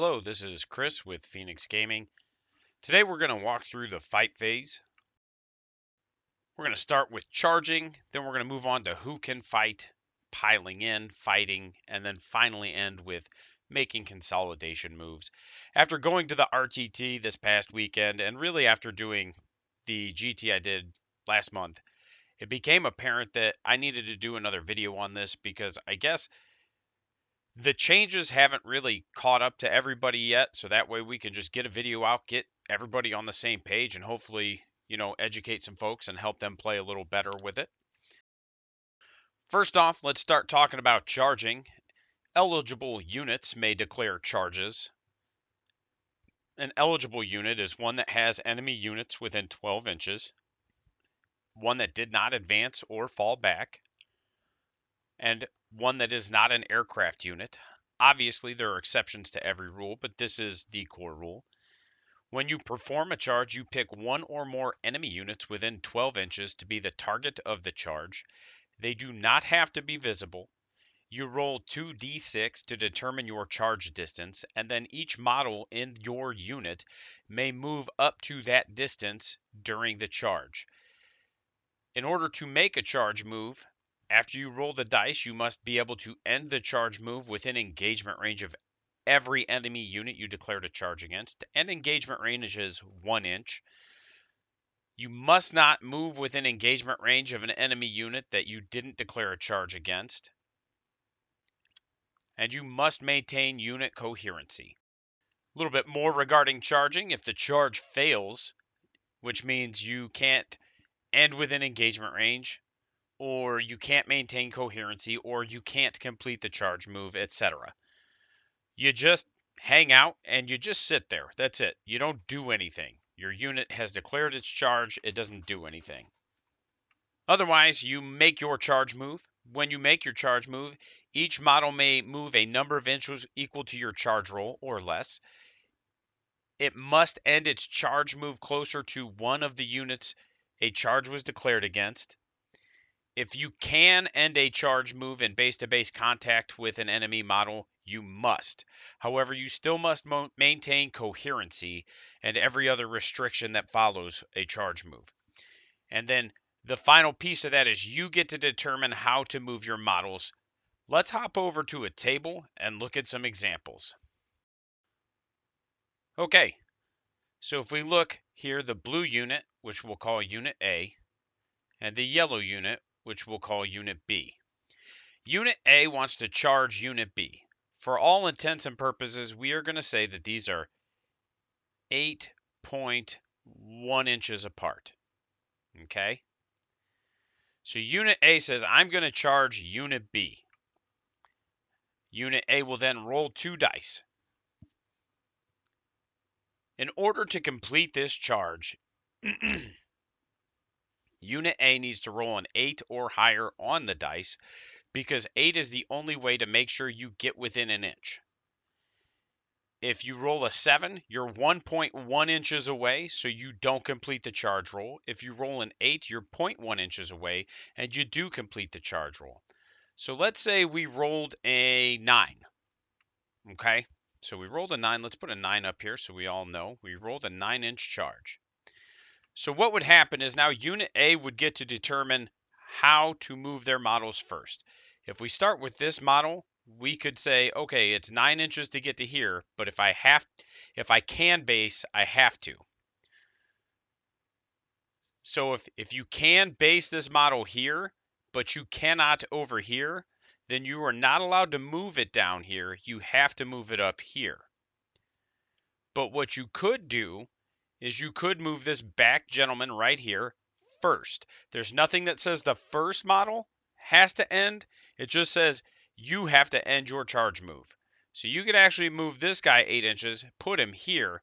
Hello, this is Chris with Phoenix Gaming. Today we're going to walk through the fight phase. We're going to start with charging, then we're going to move on to who can fight, piling in, fighting, and then finally end with making consolidation moves. After going to the RTT this past weekend, and really after doing the GT I did last month, it became apparent that I needed to do another video on this because I guess the changes haven't really caught up to everybody yet, so that way we can just get a video out, get everybody on the same page, and hopefully, educate some folks and help them play a little better with it. First off, let's start talking about charging. Eligible units may declare charges. An eligible unit is one that has enemy units within 12 inches, one that did not advance or fall back, and one that is not an aircraft unit. Obviously, there are exceptions to every rule, but this is the core rule. When you perform a charge, you pick one or more enemy units within 12 inches to be the target of the charge. They do not have to be visible. You roll 2d6 to determine your charge distance, and then each model in your unit may move up to that distance during the charge. In order to make a charge move, after you roll the dice, you must be able to end the charge move within engagement range of every enemy unit you declare to charge against, and engagement range is 1 inch. You must not move within engagement range of an enemy unit that you didn't declare a charge against. And you must maintain unit coherency. A little bit more regarding charging. If the charge fails, which means you can't end within engagement range, or you can't maintain coherency, or you can't complete the charge move, etc., you just hang out and you just sit there. That's it. You don't do anything. Your unit has declared its charge. It doesn't do anything. Otherwise, you make your charge move. When you make your charge move, each model may move a number of inches equal to your charge roll or less. It must end its charge move closer to one of the units a charge was declared against. If you can end a charge move in base-to-base contact with an enemy model, you must. However, you still must maintain coherency and every other restriction that follows a charge move. And then the final piece of that is you get to determine how to move your models. Let's hop over to a table and look at some examples. Okay, so if we look here, the blue unit, which we'll call Unit A, and the yellow unit, which we'll call Unit B. Unit A wants to charge Unit B. For all intents and purposes, we are going to say that these are 8.1 inches apart. Okay? So Unit A says, I'm going to charge Unit B. Unit A will then roll 2 dice. In order to complete this charge, Unit A needs to roll an 8 or higher on the dice, because 8 is the only way to make sure you get within an inch. If you roll a 7, you're 1.1 inches away, so you don't complete the charge roll. If you roll an 8, you're 0.1 inches away, and you do complete the charge roll. So let's say we rolled a 9. Okay, so we rolled a 9. Let's put a 9 up here so we all know. We rolled a 9-inch charge. So what would happen is now Unit A would get to determine how to move their models first. If we start with this model, we could say, okay, it's 9 inches to get to here, but if I can base, I have to. So if you can base this model here, but you cannot over here, then you are not allowed to move it down here. You have to move it up here. But what you could do is you could move this back gentleman right here first. There's nothing that says the first model has to end. It just says you have to end your charge move. So you could actually move this guy 8 inches, put him here,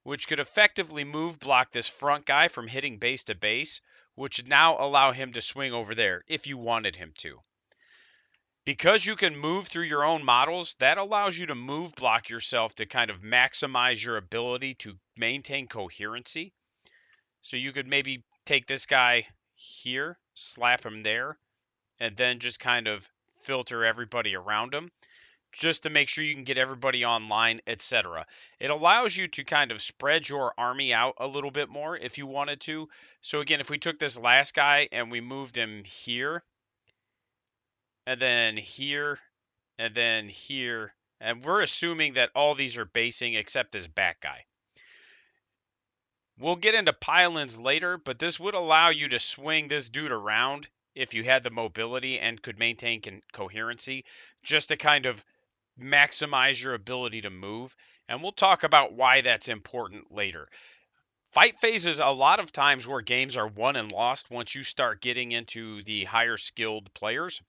which could effectively move block this front guy from hitting base to base, which would now allow him to swing over there if you wanted him to. Because you can move through your own models, that allows you to move block yourself to kind of maximize your ability to maintain coherency. So you could maybe take this guy here, slap him there, and then just kind of filter everybody around him. just to make sure you can get everybody online, etc. It allows you to kind of spread your army out a little bit more if you wanted to. So again, if we took this last guy and we moved him here, and then here, and then here, and we're assuming that all these are basing except this back guy. We'll get into pile-ins later, but this would allow you to swing this dude around if you had the mobility and could maintain coherency, just to kind of maximize your ability to move. And we'll talk about why that's important later. Fight phases, a lot of times where games are won and lost once you start getting into the higher skilled players.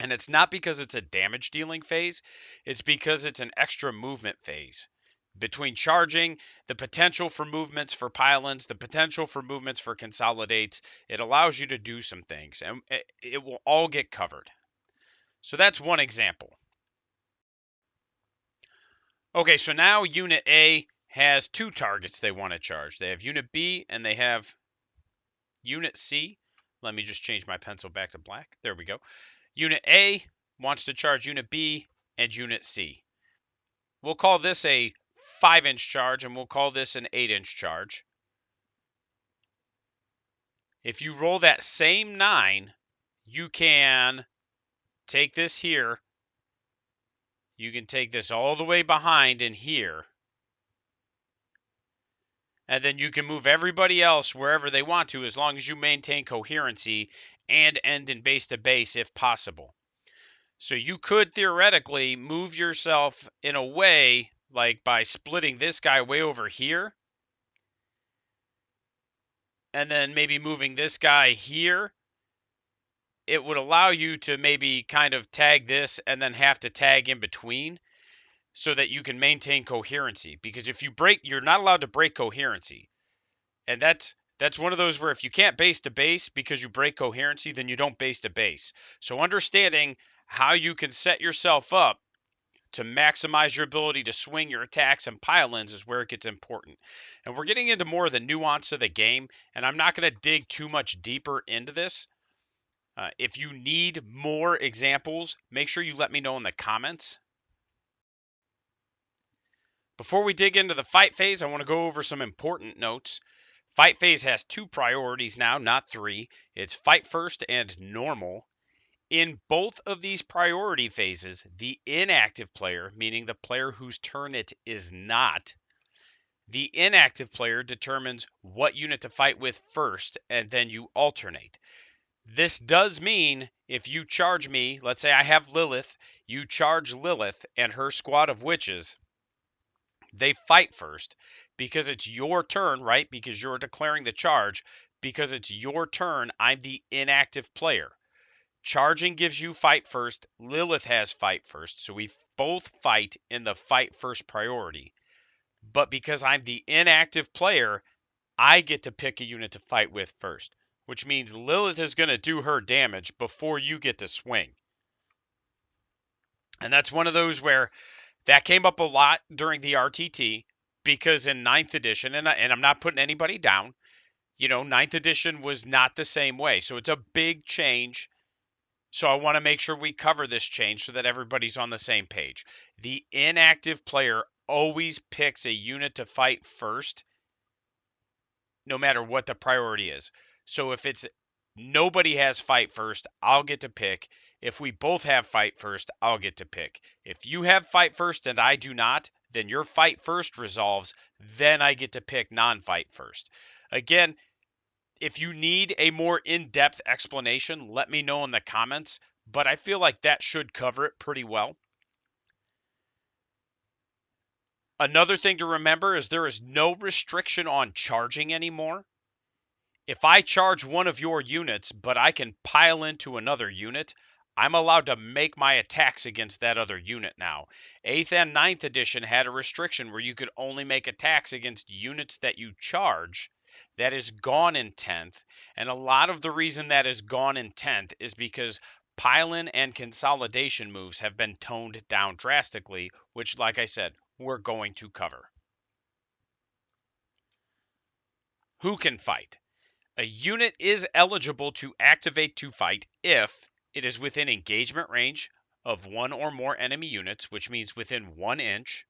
And it's not because it's a damage dealing phase, it's because it's an extra movement phase. Between charging, the potential for movements for pile-ins, the potential for movements for consolidates, it allows you to do some things, and it will all get covered. So that's one example. Okay, so now Unit A has two targets they want to charge. They have Unit B and they have Unit C. Let me just change my pencil back to black. There we go. Unit A wants to charge Unit B and Unit C. We'll call this a 5-inch charge, and we'll call this an 8-inch charge. If you roll that same 9, you can take this here. You can take this all the way behind in here. And then you can move everybody else wherever they want to as long as you maintain coherency and end in base to base if possible. So you could theoretically move yourself in a way like by splitting this guy way over here and then maybe moving this guy here. It would allow you to maybe kind of tag this and then have to tag in between so that you can maintain coherency. Because if you break, you're not allowed to break coherency. And that's one of those where if you can't base to base because you break coherency, then you don't base to base. So understanding how you can set yourself up to maximize your ability to swing your attacks and pile-ins is where it gets important. And we're getting into more of the nuance of the game, and I'm not going to dig too much deeper into this. If you need more examples, make sure you let me know in the comments. Before we dig into the fight phase, I want to go over some important notes. Fight phase has 2 priorities now, not 3. It's fight first and normal. In both of these priority phases, the inactive player, meaning the player whose turn it is not, the inactive player determines what unit to fight with first, and then you alternate. This does mean if you charge me, let's say I have Lilith, you charge Lilith and her squad of witches, they fight first because it's your turn, right? Because you're declaring the charge. Because it's your turn, I'm the inactive player. Charging gives you fight first. Lilith has fight first. So we both fight in the fight first priority. But because I'm the inactive player, I get to pick a unit to fight with first, which means Lilith is going to do her damage before you get to swing. And that's one of those where that came up a lot during the RTT because in 9th edition, and I'm not putting anybody down, 9th edition was not the same way. So it's a big change. So I want to make sure we cover this change so that everybody's on the same page. The inactive player always picks a unit to fight first, no matter what the priority is. So if it's nobody has fight first, I'll get to pick. If we both have fight first, I'll get to pick. If you have fight first and I do not, then your fight first resolves. Then I get to pick non-fight first. Again, if you need a more in-depth explanation, let me know in the comments. But I feel like that should cover it pretty well. Another thing to remember is there is no restriction on charging anymore. If I charge one of your units, but I can pile into another unit, I'm allowed to make my attacks against that other unit now. 8th and 9th edition had a restriction where you could only make attacks against units that you charge. That is gone in 10th. And a lot of the reason that is gone in 10th is because pile-in and consolidation moves have been toned down drastically, which, like I said, we're going to cover. Who can fight? A unit is eligible to activate to fight if it is within engagement range of one or more enemy units, which means within 1 inch.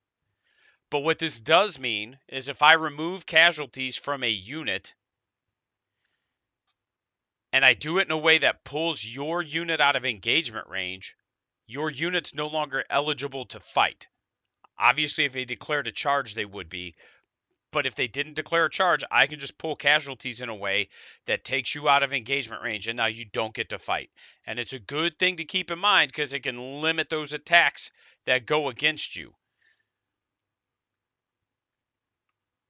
But what this does mean is if I remove casualties from a unit and I do it in a way that pulls your unit out of engagement range, your unit's no longer eligible to fight. Obviously, if they declared a charge, they would be. But if they didn't declare a charge, I can just pull casualties in a way that takes you out of engagement range, and now you don't get to fight. And it's a good thing to keep in mind because it can limit those attacks that go against you.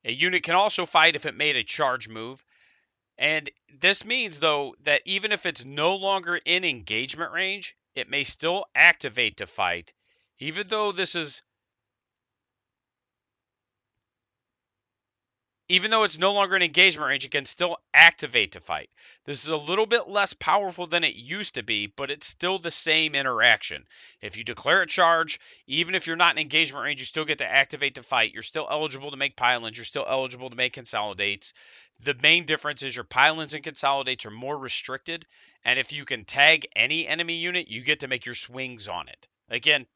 A unit can also fight if it made a charge move. And this means, though, that even if it's no longer in engagement range, it may still activate to fight, even though it's no longer in engagement range, it can still activate to fight. This is a little bit less powerful than it used to be, but it's still the same interaction. If you declare a charge, even if you're not in engagement range, you still get to activate to fight. You're still eligible to make pylons. You're still eligible to make consolidates. The main difference is your pylons and consolidates are more restricted, and if you can tag any enemy unit, you get to make your swings on it. Again,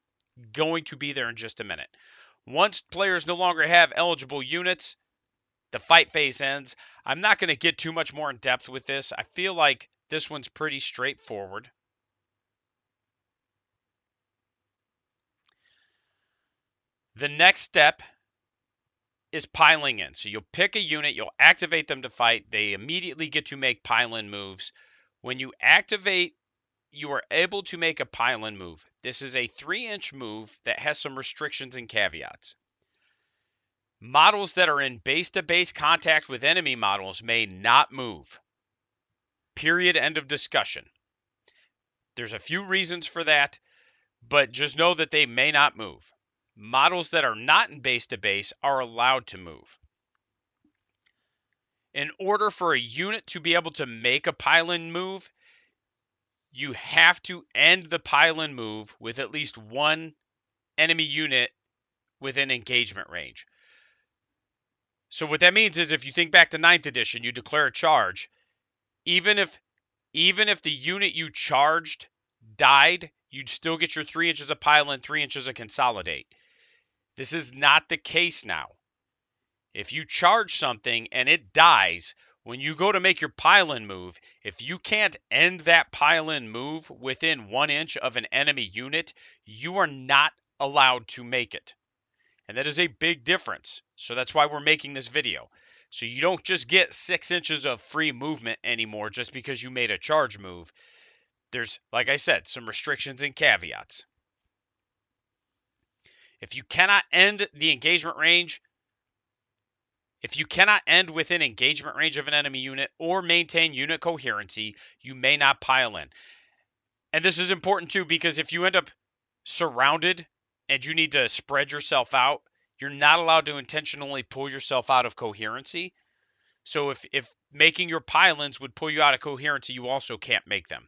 going to be there in just a minute. Once players no longer have eligible units, the fight phase ends. I'm not going to get too much more in depth with this. I feel like this one's pretty straightforward. The next step is piling in. So you'll pick a unit, you'll activate them to fight. They immediately get to make pile-in moves. When you activate, you are able to make a pile-in move. This is a 3-inch move that has some restrictions and caveats. Models that are in base-to-base contact with enemy models may not move. Period. End of discussion. There's a few reasons for that, but just know that they may not move. Models that are not in base-to-base are allowed to move. In order for a unit to be able to make a pile-in move, you have to end the pile-in move with at least one enemy unit within engagement range. So what that means is if you think back to 9th edition, you declare a charge. Even if the unit you charged died, you'd still get your 3 inches of pile-in, 3 inches of consolidate. This is not the case now. If you charge something and it dies, when you go to make your pile-in move, if you can't end that pile-in move within 1 inch of an enemy unit, you are not allowed to make it. And that is a big difference. So that's why we're making this video. So you don't just get 6 inches of free movement anymore just because you made a charge move. There's, like I said, some restrictions and caveats. If you cannot end the engagement range, if you cannot end within engagement range of an enemy unit or maintain unit coherency, you may not pile in. And this is important too because if you end up surrounded and you need to spread yourself out, you're not allowed to intentionally pull yourself out of coherency. So if making your pile-ins would pull you out of coherency, you also can't make them.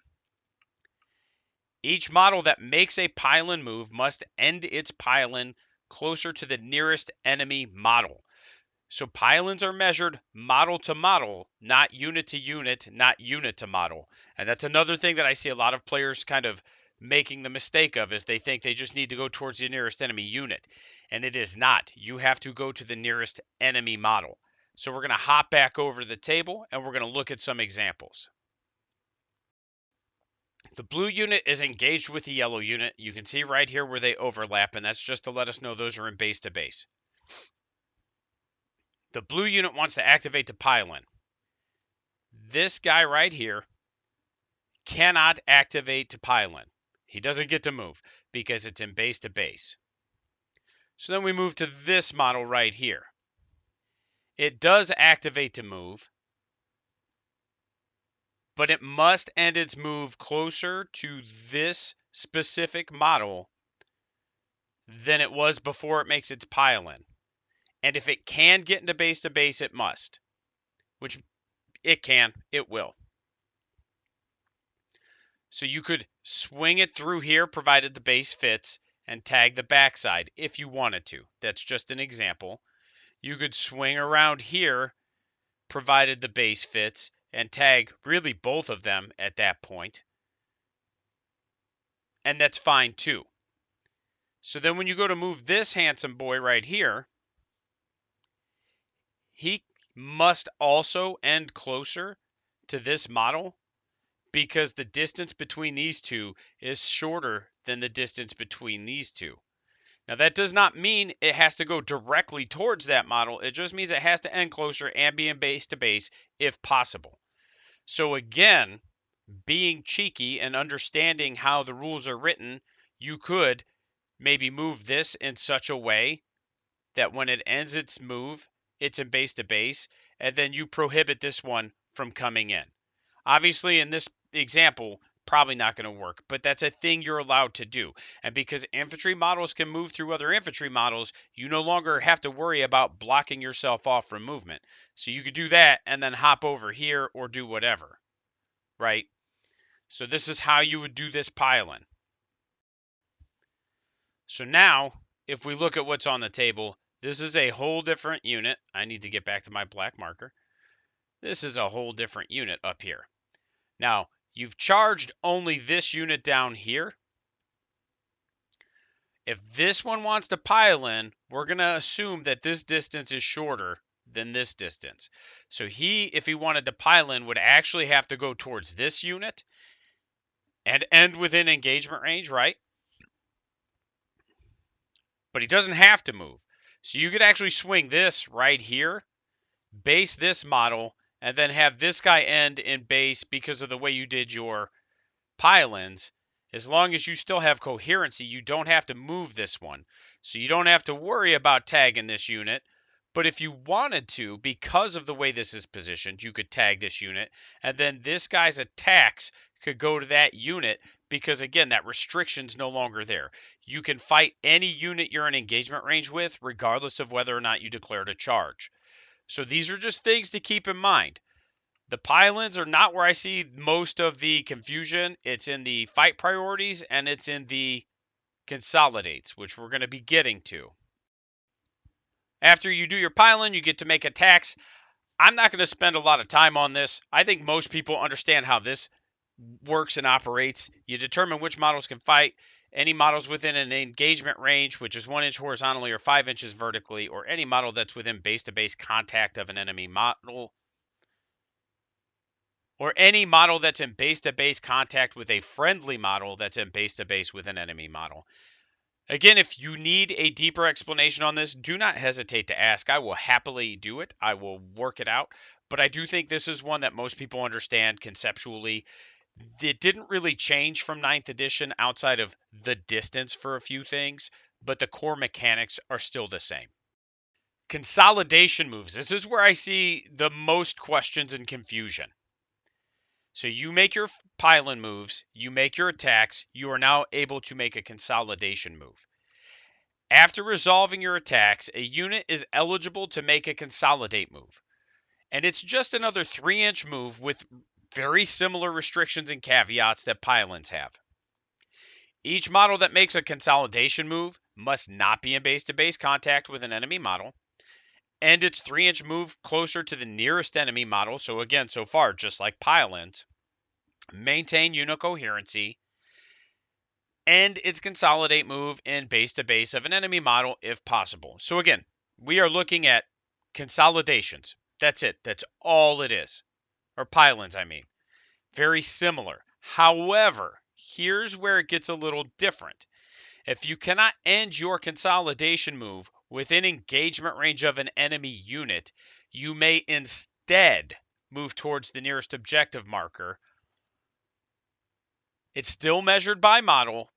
Each model that makes a pile-in move must end its pile-in closer to the nearest enemy model. So pile-ins are measured model to model, not unit to unit, not unit to model. And that's another thing that I see a lot of players kind of making the mistake of is they think they just need to go towards the nearest enemy unit. And it is not. You have to go to the nearest enemy model. So we're going to hop back over to the table and we're going to look at some examples. The blue unit is engaged with the yellow unit. You can see right here where they overlap, and that's just to let us know those are in base to base. The blue unit wants to activate to pile in. This guy right here cannot activate to pile in. He doesn't get to move because it's in base to base. So then we move to this model right here. It does activate to move, but it must end its move closer to this specific model than it was before it makes its pile-in. And if it can get into base to base, it must. Which it can, it will. So you could swing it through here, provided the base fits, and tag the backside if you wanted to. That's just an example. You could swing around here, provided the base fits, and tag really both of them at that point. and that's fine too. So then when you go to move this handsome boy right here, he must also end closer to this model because the distance between these two is shorter than the distance between these two. Now, that does not mean it has to go directly towards that model. It just means it has to end closer and be in base to base if possible. So again, being cheeky and understanding how the rules are written, you could maybe move this in such a way that when it ends its move, it's in base to base, and then you prohibit this one from coming in. Obviously, in this example, probably not going to work, but that's a thing you're allowed to do. And because infantry models can move through other infantry models, you no longer have to worry about blocking yourself off from movement. So you could do that and then hop over here or do whatever, right? So this is how you would do this pile-in. So now, if we look at what's on the table, this is a whole different unit. I need to get back to my black marker. This is a whole different unit up here. Now, you've charged only this unit down here. If this one wants to pile in, we're going to assume that this distance is shorter than this distance. So if he wanted to pile in, would actually have to go towards this unit and end within engagement range, right? But he doesn't have to move. So you could actually swing this right here, base this model, and then have this guy end in base because of the way you did your pile-ins. As long as you still have coherency, you don't have to move this one. So you don't have to worry about tagging this unit. But if you wanted to, because of the way this is positioned, you could tag this unit. And then this guy's attacks could go to that unit because, again, that restriction's no longer there. You can fight any unit you're in engagement range with, regardless of whether or not you declared a charge. So these are just things to keep in mind. The pile-ins are not where I see most of the confusion. It's in the fight priorities and it's in the consolidates, which we're going to be getting to. After you do your pile-in, you get to make attacks. I'm not going to spend a lot of time on this. I think most people understand how this works and operates. You determine which models can fight. Any models within an engagement range, which is 1 inch horizontally or 5 inches vertically, or any model that's within base-to-base contact of an enemy model, or any model that's in base-to-base contact with a friendly model that's in base-to-base with an enemy model. Again, if you need a deeper explanation on this, do not hesitate to ask. I will happily do it. I will work it out. But I do think this is one that most people understand conceptually. It didn't really change from 9th edition outside of the distance for a few things, but the core mechanics are still the same. Consolidation moves. This is where I see the most questions and confusion. So you make your pile-in moves, you make your attacks, you are now able to make a consolidation move. After resolving your attacks, a unit is eligible to make a consolidate move. And it's just another 3-inch move with very similar restrictions and caveats that pile-ins have. Each model that makes a consolidation move must not be in base-to-base contact with an enemy model. And its 3-inch move closer to the nearest enemy model, so again, so far, just like pile-ins. Maintain unit coherency, and its consolidate move in base to base of an enemy model if possible. So again, we are looking at consolidations. That's it. That's all it is. Or pile-ins, I mean. Very similar. However, here's where it gets a little different. If you cannot end your consolidation move within engagement range of an enemy unit, you may instead move towards the nearest objective marker. It's still measured by model,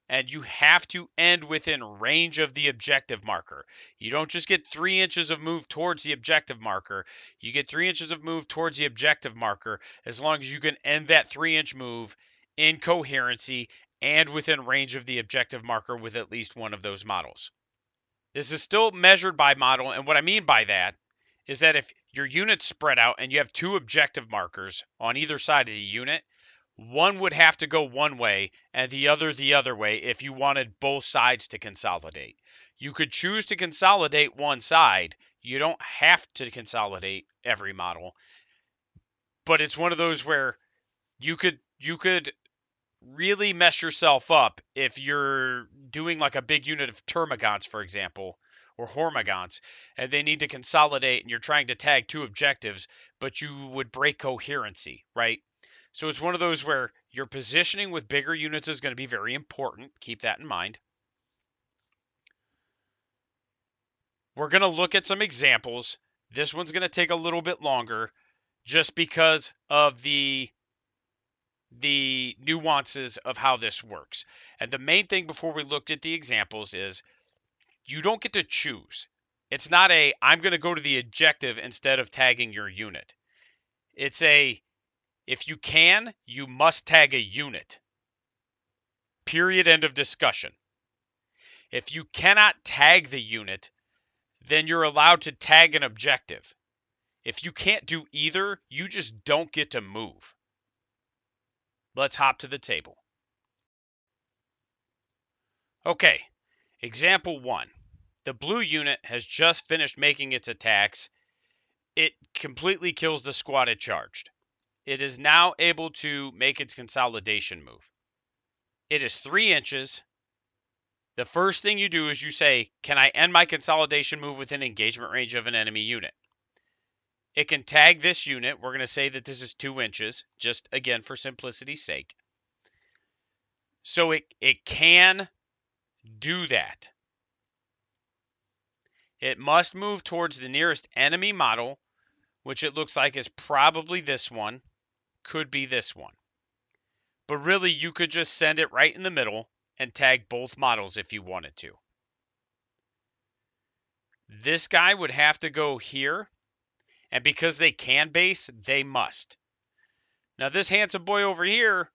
and you have to end within range of the objective marker. You don't just get 3 inches of move towards the objective marker. You get 3 inches of move towards the objective marker as long as you can end that 3-inch move in coherency and within range of the objective marker with at least one of those models. This is still measured by model, and what I mean by that is that if your unit's spread out and you have 2 objective markers on either side of the unit, one would have to go one way and the other way if you wanted both sides to consolidate. You could choose to consolidate one side. You don't have to consolidate every model. But it's one of those where you could really mess yourself up if you're doing like a big unit of termagants, for example, or hormagants, and they need to consolidate and you're trying to tag two objectives, but you would break coherency, right? So it's one of those where your positioning with bigger units is going to be very important. Keep that in mind. We're going to look at some examples. This one's going to take a little bit longer just because of the nuances of how this works. And the main thing before we looked at the examples is you don't get to choose. It's not a I'm going to go to the objective instead of tagging your unit. It's a if you can, you must tag a unit. Period. End of discussion. If you cannot tag the unit, then you're allowed to tag an objective. If you can't do either, you just don't get to move. Let's hop to the table. Okay, example 1. The blue unit has just finished making its attacks. It completely kills the squad it charged. It is now able to make its consolidation move. It is 3 inches. The first thing you do is you say, can I end my consolidation move within engagement range of an enemy unit? It can tag this unit. We're going to say that this is 2 inches, just again for simplicity's sake. So it can do that. It must move towards the nearest enemy model, which it looks like is probably this one, could be this one. But really, you could just send it right in the middle and tag both models if you wanted to. This guy would have to go here, and because they can base, they must. Now, this handsome boy over here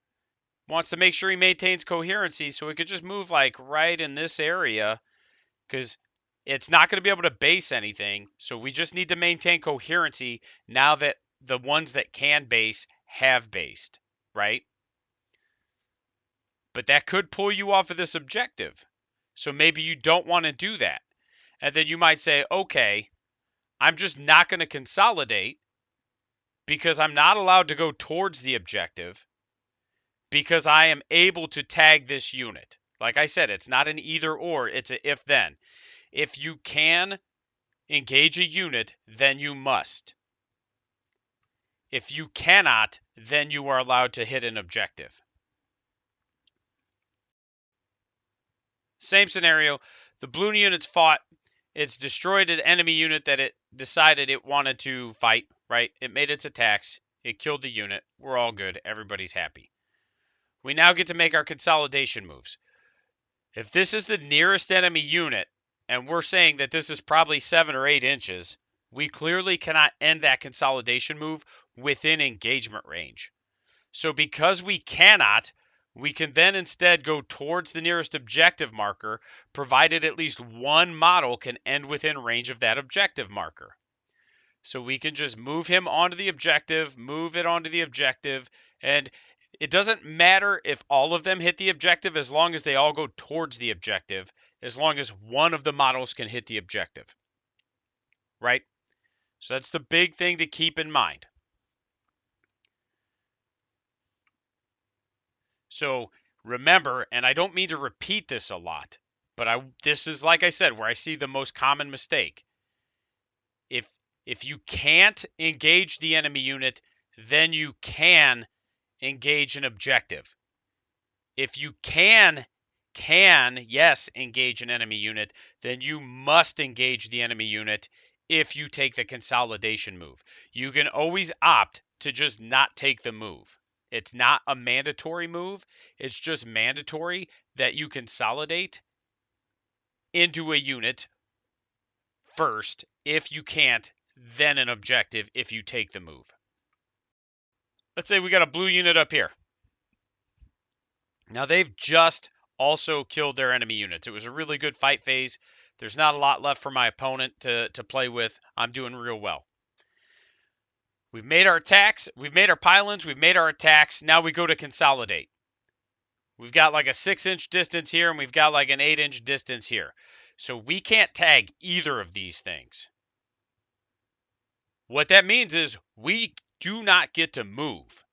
wants to make sure he maintains coherency, so he could just move like right in this area, because it's not going to be able to base anything, so we just need to maintain coherency now that the ones that can base have based, right? But that could pull you off of this objective. So maybe you don't want to do that. And then you might say, okay, I'm just not going to consolidate because I'm not allowed to go towards the objective because I am able to tag this unit. Like I said, it's not an either or, it's a if then. If you can engage a unit, then you must. If you cannot, then you are allowed to hit an objective. Same scenario. The blue unit's fought. It's destroyed an enemy unit that it decided it wanted to fight, right? It made its attacks. It killed the unit. We're all good. Everybody's happy. We now get to make our consolidation moves. If this is the nearest enemy unit, and we're saying that this is probably 7 or 8 inches, we clearly cannot end that consolidation move within engagement range. So because we cannot, we can then instead go towards the nearest objective marker, provided at least one model can end within range of that objective marker. So we can just move him onto the objective, move it onto the objective, and it doesn't matter if all of them hit the objective as long as they all go towards the objective, as long as one of the models can hit the objective. Right? So that's the big thing to keep in mind. So remember, and I don't mean to repeat this a lot, but this is, like I said, where I see the most common mistake. If you can't engage the enemy unit, then you can engage an objective. If you can, yes, engage an enemy unit, then you must engage the enemy unit if you take the consolidation move. You can always opt to just not take the move. It's not a mandatory move. It's just mandatory that you consolidate into a unit first. If you can't, then an objective if you take the move. Let's say we got a blue unit up here. Now they've just also killed their enemy units. It was a really good fight phase. There's not a lot left for my opponent to play with. I'm doing real well. We've made our attacks. We've made our pylons. We've made our attacks. Now we go to consolidate. We've got like a 6-inch distance here, and we've got like an 8-inch distance here. So we can't tag either of these things. What that means is we do not get to move.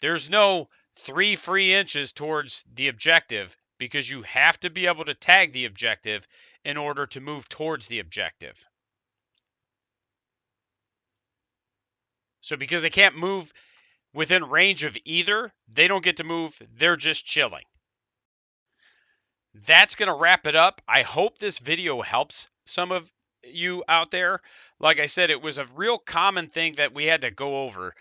There's no 3 free inches towards the objective, because you have to be able to tag the objective in order to move towards the objective. So because they can't move within range of either, they don't get to move. They're just chilling. That's going to wrap it up. I hope this video helps some of you out there. Like I said, it was a real common thing that we had to go over,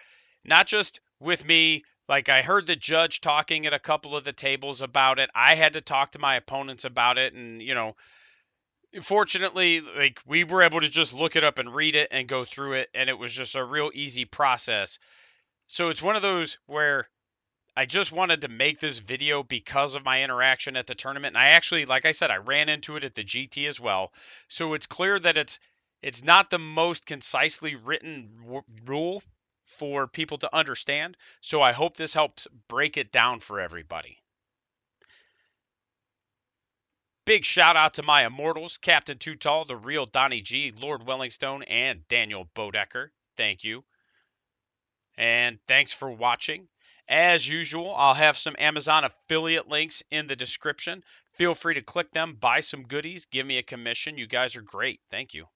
not just with me. Like, I heard the judge talking at a couple of the tables about it. I had to talk to my opponents about it. And, fortunately, like, we were able to just look it up and read it and go through it. And it was just a real easy process. So it's one of those where I just wanted to make this video because of my interaction at the tournament. And I actually, like I said, I ran into it at the GT as well. So it's clear that it's not the most concisely written rule for people to understand. So I hope this helps break it down for everybody. Big shout out to my immortals, Captain Too Tall, the real Donnie G, Lord Wellingstone, and Daniel Bodecker. Thank you. And thanks for watching. As usual, I'll have some Amazon affiliate links in the description. Feel free to click them, buy some goodies, give me a commission. You guys are great. Thank you.